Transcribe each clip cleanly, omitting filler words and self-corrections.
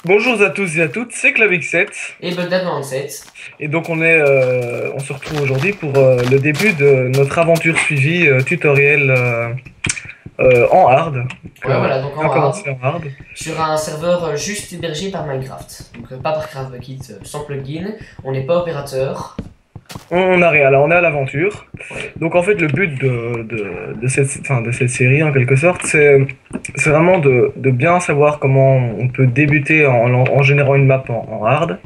Bonjour à tous et à toutes, c'est Clavix7 Et Bugdad 97. et donc on se retrouve aujourd'hui pour le début de notre aventure suivie tutoriel en hard. Donc, Ouais, voilà, donc on en va hard, commencer en hard. sur un serveur juste hébergé par Minecraft. Donc pas par CraftBukkit, sans plugin. On n'est pas opérateur. On a rien là, on est à l'aventure. Ouais. Donc en fait le but de cette série en quelque sorte, c'est vraiment de bien savoir comment on peut débuter en générant une map en hard,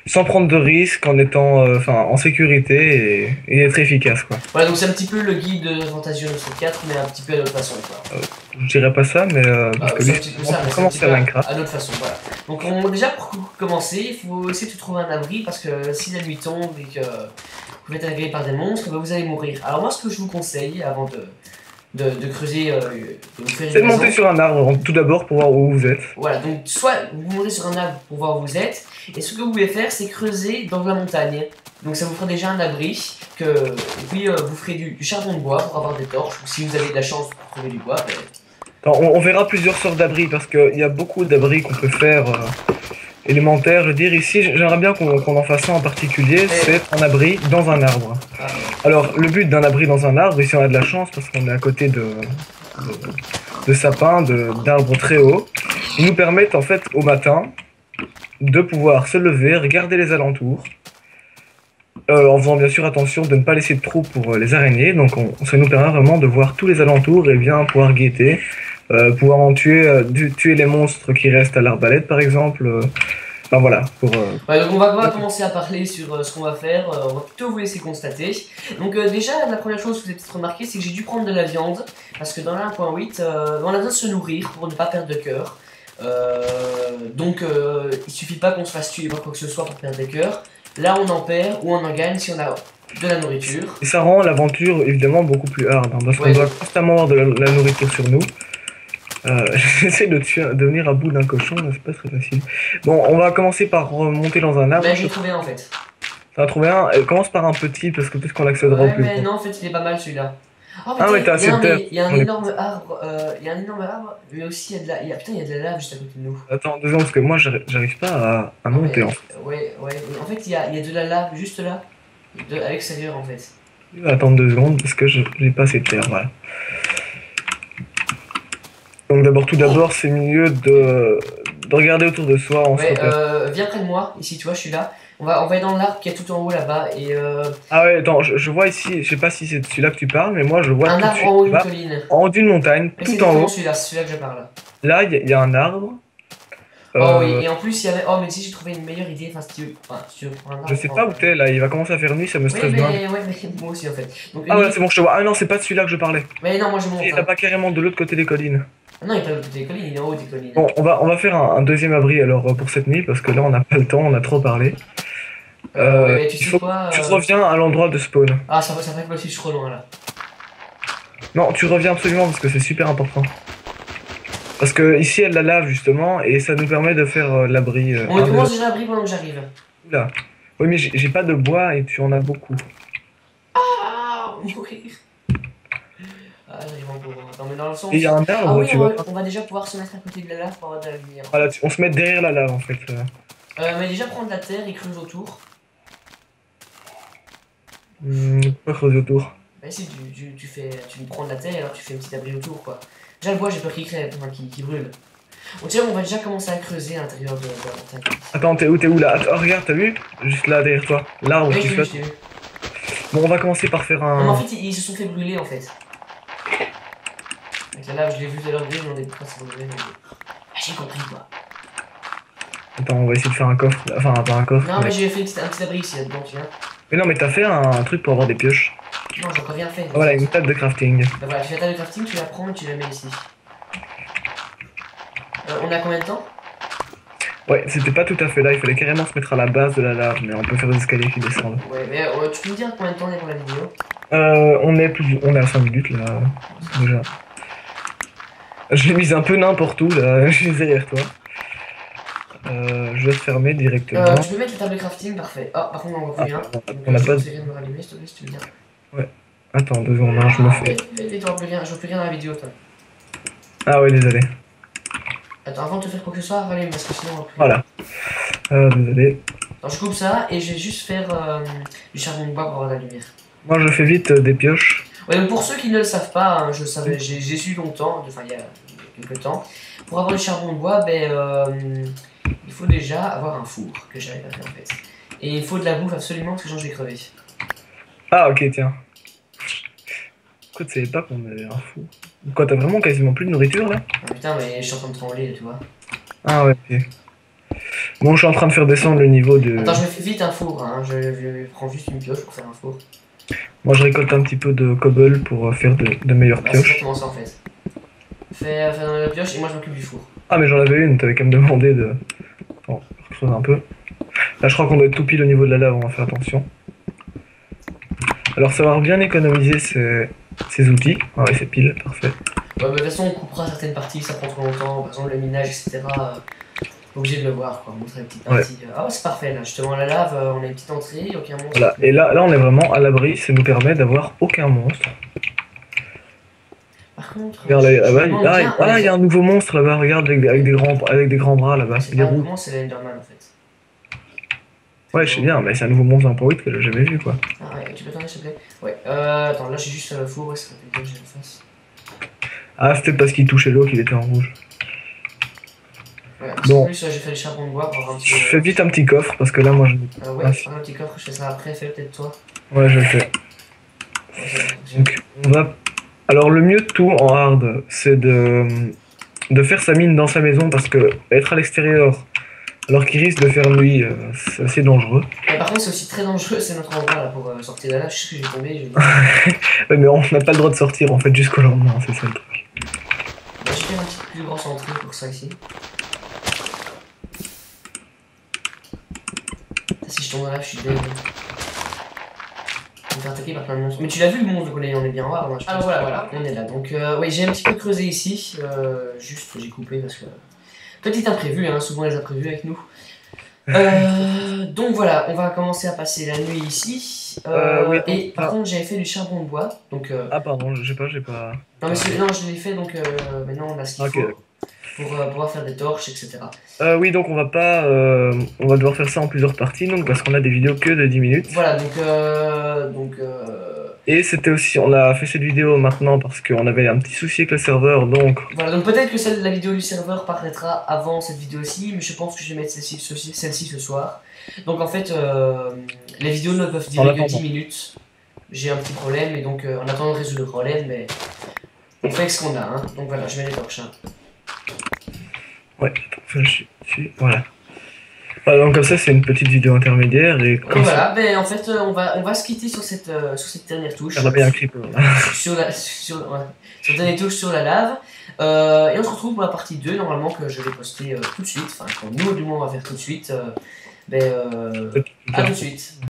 sans prendre de risques, en étant en sécurité et être efficace quoi. Voilà, donc c'est un petit peu le guide de Fantasio 4, mais un petit peu à notre façon, quoi. Je dirais pas ça, mais parce que C'est lui, un petit peu c'est ça, mais pour c'est un petit commencer peu à Minecraft. à notre façon, voilà. Donc déjà, pour commencer, il faut essayer de trouver un abri, parce que si la nuit tombe et que vous êtes attaqué par des monstres, bah, vous allez mourir. Alors moi, ce que je vous conseille, avant de creuser, de vous faire C'est une de monter maison. sur un arbre tout d'abord pour voir où vous êtes. Voilà, donc soit vous montez sur un arbre pour voir où vous êtes, et ce que vous pouvez faire, c'est creuser dans la montagne. Donc ça vous fera déjà un abri, et puis vous ferez du charbon de bois pour avoir des torches, ou si vous avez de la chance pour trouver du bois, ben, Attends, on verra plusieurs sortes d'abris parce qu'il y a beaucoup d'abris qu'on peut faire élémentaires. Je veux dire, ici, j'aimerais bien qu'on en fasse un en particulier, c'est un abri dans un arbre. ah, Alors, le but d'un abri dans un arbre, ici on a de la chance parce qu'on est à côté de sapins, d'arbres très hauts, ils nous permettent en fait au matin de pouvoir se lever, regarder les alentours, en faisant bien sûr attention de ne pas laisser de trous pour les araignées. Donc ça nous permet vraiment de voir tous les alentours et bien pouvoir guetter, pouvoir en tuer, tuer les monstres qui restent à l'arbalète par exemple. Enfin voilà. Ouais, donc on va commencer à parler sur ce qu'on va faire, on va plutôt vous laisser constater. Donc déjà, la première chose que vous avez peut-être remarqué, c'est que j'ai dû prendre de la viande, parce que dans la 1.8, on a besoin de se nourrir pour ne pas perdre de cœur. Il suffit pas qu'on se fasse tuer par quoi que ce soit pour perdre des cœurs. Là on en perd ou on en gagne si on a de la nourriture. Et ça rend l'aventure évidemment beaucoup plus hard, hein, parce qu'on Ouais. doit constamment avoir de la nourriture sur nous. J'essaie de venir à bout d'un cochon, là, c'est pas très facile. Bon, on va commencer par remonter dans un arbre. Mais j'ai trouvé un en fait. T'en as trouvé un, commence par un petit, parce que peut-être qu'on accédera au Ouais plus mais grand. non en fait il est pas mal celui-là. Oh Ah ouais, t'as assez de terre. il y a un On est- énorme arbre, mais aussi il y a de la, putain il y a de la lave juste à côté de nous. Attends, 2 secondes, parce que moi j'arrive pas à Non, monter mais, en fait. ouais, en fait il y a de la lave juste là, à l'extérieur en fait. Je vais attendre 2 secondes, parce que j'ai pas assez de terre, voilà. Donc tout d'abord, c'est mieux de regarder autour de soi en se Ouais, repère. viens près de moi, ici tu vois je suis là. On va aller dans l'arbre qui est tout en haut là-bas et Ah ouais, attends, je vois ici, je sais pas si c'est de celui-là que tu parles, mais moi je vois un tout de arbre suite en haut d'une là, colline. en haut d'une montagne, Et c'est tout en exactement haut. celui-là, c'est celui-là que je parle. Là, il y a un arbre. Oh oui, Euh, et en plus il y avait, oh mais si j'ai trouvé une meilleure idée, enfin si tu veux prendre un arbre. je sais pas où t'es là, il va commencer à faire nuit, ça me Oui stresse bien. ouais mais moi aussi en fait. Donc Ah ouais, c'est bon, je te vois. Ah non, c'est pas de celui-là que je parlais. mais non moi je monte. Il est pas carrément de l'autre côté des collines. Ah non il est pas de l'autre côté des collines, il est en haut des collines. Bon, on va faire un deuxième abri alors pour cette nuit, parce que là on n'a pas le temps, on a trop parlé. Ouais mais tu Il sais faut quoi que tu reviens à l'endroit de spawn. Ah ça fait que moi aussi je suis trop loin là. Non, tu reviens absolument parce que c'est super important. Parce que ici elle la lave justement et ça nous permet de faire l'abri. On commence déjà à abri pendant que j'arrive. Là. Oui mais j'ai pas de bois et tu en as beaucoup. Ah, mourir. Ah, j'arrive en courant. Attends, mais dans le sens. Et il y a un Ah arbre, oui, tu vois. on va déjà pouvoir se mettre à côté de la lave pour avoir de la lumière. Voilà, on se met derrière la lave en fait. Mais déjà prendre la terre et creuse autour. Pas creuser autour. Mais si tu prends de la terre et alors tu fais un petit abri autour quoi. Déjà le bois j'ai peur qu'il crève, enfin qu'il brûle. Bon tiens on va déjà commencer à creuser à l'intérieur de la montagne. Attends, t'es où là? Attends, regarde, t'as vu? Juste là derrière toi. L'arbre Oui qui je t'ai vu, flotte. je t'ai vu. Bon, on va commencer par faire Non mais en un. fait ils se sont fait brûler en fait. Avec la lave je l'ai vu tout à l'heure brûler mais on est pas si brûlé. Ah j'ai compris quoi. Attends, on va essayer de faire un coffre. Enfin, pas un coffre. Non mais j'ai fait un petit abri ici là-dedans tu vois. Mais non, mais t'as fait un truc pour avoir des pioches. Non j'ai encore rien fait. Voilà, une table de crafting. Bah voilà, tu fais ta table de crafting, tu la prends et tu la mets ici. On a combien de temps? Ouais, c'était pas tout à fait là, il fallait carrément se mettre à la base de la lave, mais on peut faire des escaliers qui descendent. Ouais, mais tu peux me dire combien de temps on est pour la vidéo? On est à 5 minutes là, déjà. Je l'ai mise un peu n'importe où là, je suis derrière toi. Je vais te fermer directement. Tu peux mettre la table de crafting, parfait. Ah, par contre, on voit plus rien. On a pas de... Je vais me rallumer, s'il te plaît, si tu veux bien. Ouais. Attends, 2 secondes, hein, je me fais. Et tu vois plus rien, je vois plus rien dans la vidéo, toi. Ah ouais, désolé. Attends, avant de te faire quoi que ce soit, rallume parce que sinon. Voilà. Désolé. Alors je coupe ça et je vais juste faire du charbon de bois pour avoir de la lumière. Moi, je fais vite des pioches. Ouais, donc pour ceux qui ne le savent pas, hein, je savais, j'ai su longtemps, enfin il y a quelques temps. Pour avoir du charbon de bois, il faut déjà avoir un four, que j'avais pas fait en fait. Et il faut de la bouffe absolument parce que sinon je vais crever. Ah, ok, tiens. Pourquoi tu savais pas qu'on avait un fou? Quoi, t'as vraiment quasiment plus de nourriture là? Ah putain, mais je suis en train de trembler, tu vois. Ah ouais, ok. Bon, je suis en train de faire descendre le niveau de... Attends, je me fais vite un four, hein. Je prends juste une pioche pour faire un four. Moi, je récolte un petit peu de cobble pour faire de meilleures Ah, c'est pioches. exactement ça en fait. Fais dans la pioche et moi je m'occupe du four. Ah, mais j'en avais une, t'avais qu'à me demander de... Bon, je creuse un peu. Là, je crois qu'on doit être tout pile au niveau de la lave, on va faire attention. Alors, savoir bien économiser ses outils. Ah ouais, c'est pile, parfait. Ouais, mais de toute façon, on coupera certaines parties, ça prend trop longtemps. Par exemple, le minage, etc. Obligé de le voir, quoi. Montrer les petites parties. Ah ouais, c'est parfait là. Justement, la lave, on a une petite entrée, aucun monstre. Voilà, et là, on est vraiment à l'abri, ça nous permet d'avoir aucun monstre. Par contre, Regarde là-bas, il y a un nouveau monstre là-bas, regarde, avec des grands bras là-bas. c'est Il est pas roux. comment c'est l'Enderman en fait. Ouais, je sais bien, mais c'est un nouveau monstre 1.8 que j'ai jamais vu quoi. Ah ouais, tu peux tourner s'il te plaît? Ouais, attends, là j'ai juste fait le four, ouais, c'est pas que j'ai le face. Ah, c'était parce qu'il touchait l'eau qu'il était en rouge. Ouais, Bon. en plus, j'ai fait le charbon de bois pour avoir un petit Je fais vite un petit coffre parce que là, moi je. ouais, Ah, un petit coffre, je fais ça après, fais peut-être toi. ouais, je le fais. Donc, on va. Alors, le mieux de tout en hard, c'est de faire sa mine dans sa maison parce que être à l'extérieur alors qu'il risque de faire nuit, c'est assez dangereux. Par contre, c'est aussi très dangereux, c'est notre endroit là pour sortir de là. Je sais que j'ai tombé, Ouais, mais on n'a pas le droit de sortir en fait jusqu'au lendemain, c'est ça le truc. J'ai fait un petit plus grosse entrée pour ça ici. Si je tombe dans là, je suis dead. Je vais me faire attaquer par plein de monstres. Mais tu l'as vu le monstre, on est bien en hard. Hein, alors voilà, on est là. Donc, oui, j'ai un petit peu creusé ici. Juste, j'ai coupé parce que. Petit imprévu, hein, souvent les imprévus avec nous. Donc voilà, on va commencer à passer la nuit ici. Oui, et par contre, j'avais fait du charbon de bois. Donc, ah, pardon, j'ai pas. non, mais non, je l'ai fait donc maintenant on a ce qu'il faut pour pouvoir faire des torches, etc. Oui, donc on va pas. On va devoir faire ça en plusieurs parties, donc parce qu'on a des vidéos que de 10 minutes. Voilà, Et c'était aussi, on a fait cette vidéo maintenant parce qu'on avait un petit souci avec le serveur, donc... Voilà, donc peut-être que la vidéo du serveur paraîtra avant cette vidéo-ci, mais je pense que je vais mettre celle-ci ce soir. Donc en fait, les vidéos ne peuvent durer que 10 minutes. J'ai un petit problème, et donc en attendant de résoudre le problème, mais on fait avec ce qu'on a, hein. Donc voilà, je mets les torches. Hein. Ouais, attends, voilà. Donc comme ça, c'est une petite vidéo intermédiaire, et comme voilà, ben en fait, on va se quitter sur cette dernière touche. Ça va bien un creeper, là. sur la dernière touche sur la lave. Et on se retrouve pour la partie 2, normalement, que je vais poster tout de suite. Enfin, nous, du moins, on va faire tout de suite. À tout de suite.